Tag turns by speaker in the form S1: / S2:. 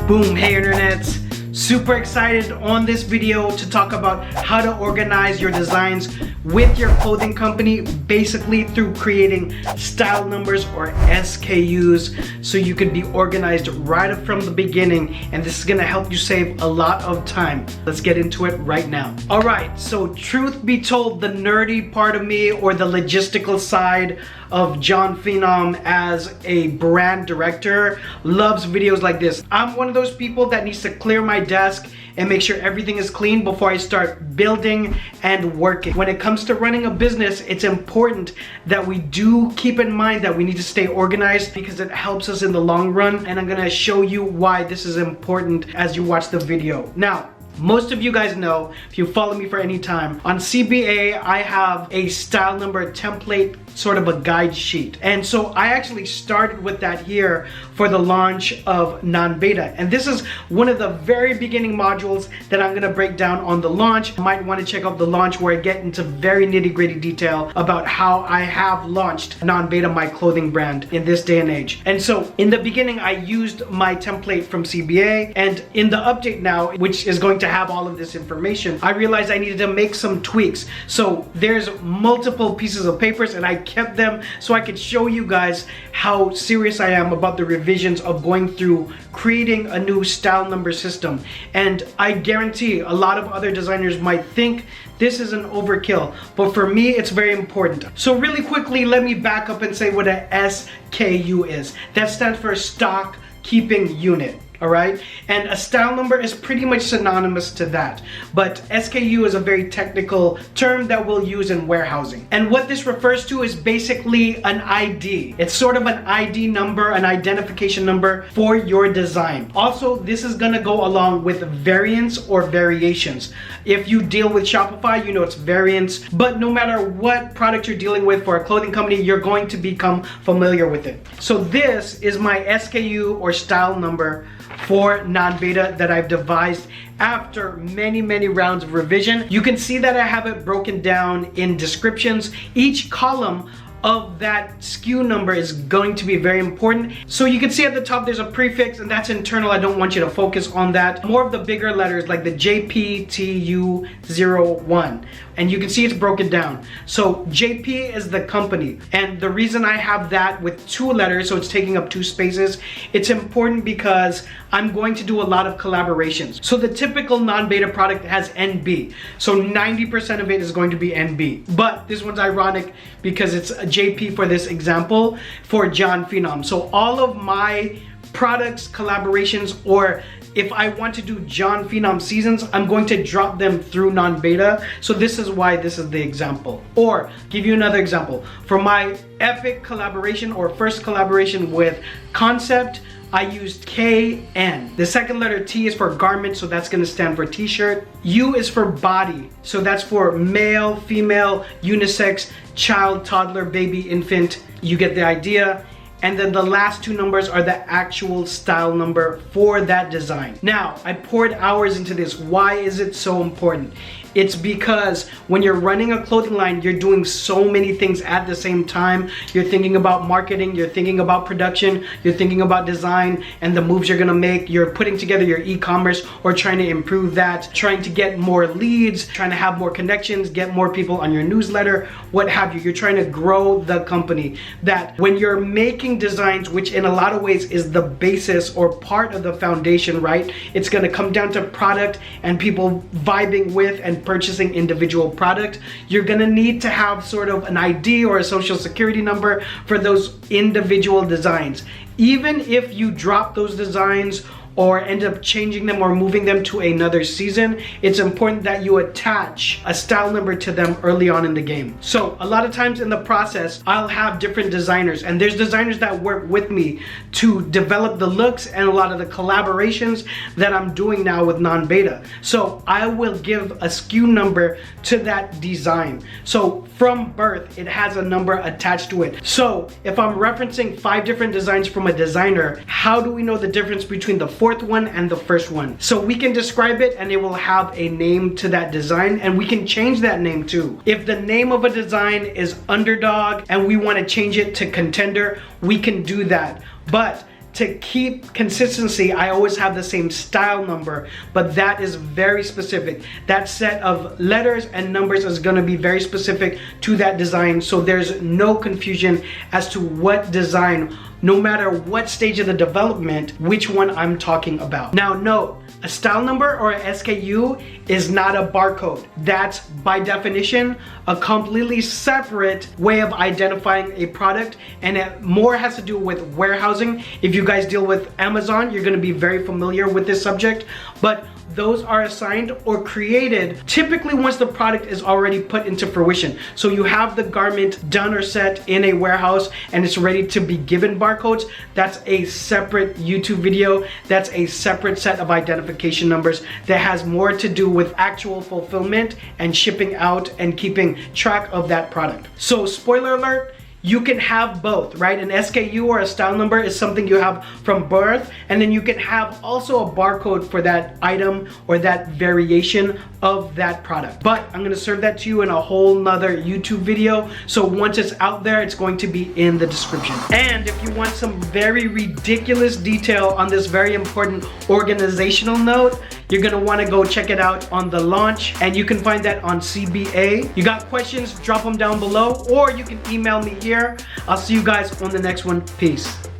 S1: Boom, hey internets. Super excited on this video to talk about how to organize your designs with your clothing company, basically through creating style numbers or SKUs, so you could be organized right up from the beginning, and this is gonna help you save a lot of time. Let's get into it right now. All right, so truth be told, the nerdy part of me, or the logistical side of Jon Phenom as a brand director, loves videos like this. I'm one of those people that needs to clear my desk and make sure everything is clean before I start building and working. When it comes to running a business, it's important that we do keep in mind that we need to stay organized because it helps us in the long run, and I'm gonna show you why this is important as you watch the video. Now, most of you guys know, if you follow me for any time, on CBA I have a style number template, sort of a guide sheet. And so I actually started with that here for the launch of non-beta. And this is one of the very beginning modules that I'm gonna break down on the launch. You might wanna check out the launch where I get into very nitty-gritty detail about how I have launched non-beta, my clothing brand, in this day and age. And so in the beginning, I used my template from CBA, and in the update now, which is going to have all of this information, I realized I needed to make some tweaks. So there's multiple pieces of papers, and I kept them so I could show you guys how serious I am about the revisions of going through creating a new style number system. And I guarantee a lot of other designers might think this is an overkill, but for me it's very important. So really quickly, let me back up and say what a SKU is. That stands for stock keeping unit. All right, and a style number is pretty much synonymous to that, but SKU is a very technical term that we'll use in warehousing. And what this refers to is basically an ID. It's sort of an ID number, an identification number for your design. Also, this is gonna go along with variants or variations. If you deal with Shopify, you know it's variants, but no matter what product you're dealing with for a clothing company, you're going to become familiar with it. So this is my SKU or style number for non-beta that I've devised after many rounds of revision. You can see that I have it broken down in descriptions. Each column of that SKU number is going to be very important. So you can see at the top there's a prefix, and that's internal. I don't want you to focus on that. More of the bigger letters like the JPTU01, and you can see it's broken down. So JP is the company, and the reason I have that with 2 letters, so it's taking up 2 spaces, it's important because I'm going to do a lot of collaborations. So the typical non-beta product has NB, so 90% of it is going to be NB, but this one's ironic because it's a JP for this example for Jon Phenom. So all of my products, collaborations, or if I want to do Jon Phenom seasons, I'm going to drop them through non-beta. So this is why this is the example. Or give you another example. For my epic collaboration or first collaboration with Concept, I used KN. The second letter T is for garment, so that's gonna stand for t-shirt. U is for body, so that's for male, female, unisex, child, toddler, baby, infant. You get the idea. And then the last 2 numbers are the actual style number for that design. Now, I poured hours into this. Why is it so important? It's because when you're running a clothing line, you're doing so many things at the same time. You're thinking about marketing, you're thinking about production, you're thinking about design and the moves you're gonna make. You're putting together your e-commerce or trying to improve that, trying to get more leads, trying to have more connections, get more people on your newsletter, what have you. You're trying to grow the company. That when you're making designs, which in a lot of ways is the basis or part of the foundation, right? It's gonna come down to product and people vibing with and purchasing individual product. You're gonna need to have sort of an ID or a social security number for those individual designs. Even if you drop those designs or end up changing them or moving them to another season, it's important that you attach a style number to them early on in the game. So a lot of times in the process, I'll have different designers, and there's designers that work with me to develop the looks and a lot of the collaborations that I'm doing now with non-beta. So I will give a SKU number to that design. So from birth, it has a number attached to it. So if I'm referencing 5 different designs from a designer, how do we know the difference between the 4th one and the 1st one? So we can describe it and it will have a name to that design, and we can change that name too. If the name of a design is Underdog and we want to change it to Contender, we can do that. But to keep consistency, I always have the same style number, but that is very specific. That set of letters and numbers is gonna be very specific to that design, so there's no confusion as to what design, no matter what stage of the development, which one I'm talking about. Now note, a style number or a SKU is not a barcode. That's by definition a completely separate way of identifying a product, and it more has to do with warehousing. If you guys deal with Amazon, you're gonna be very familiar with this subject, but those are assigned or created typically once the product is already put into fruition. So you have the garment done or set in a warehouse and it's ready to be given barcodes. That's a separate YouTube video. That's a separate set of identification numbers that has more to do with actual fulfillment and shipping out and keeping track of that product. So spoiler alert, you can have both, right? An SKU or a style number is something you have from birth, and then you can have also a barcode for that item or that variation of that product. But I'm gonna serve that to you in a whole nother YouTube video. So once it's out there, it's going to be in the description. And if you want some very ridiculous detail on this very important organizational note, you're gonna wanna go check it out on the launch, and you can find that on CBA. You got questions, drop them down below, or you can email me here. I'll see you guys on the next one. Peace.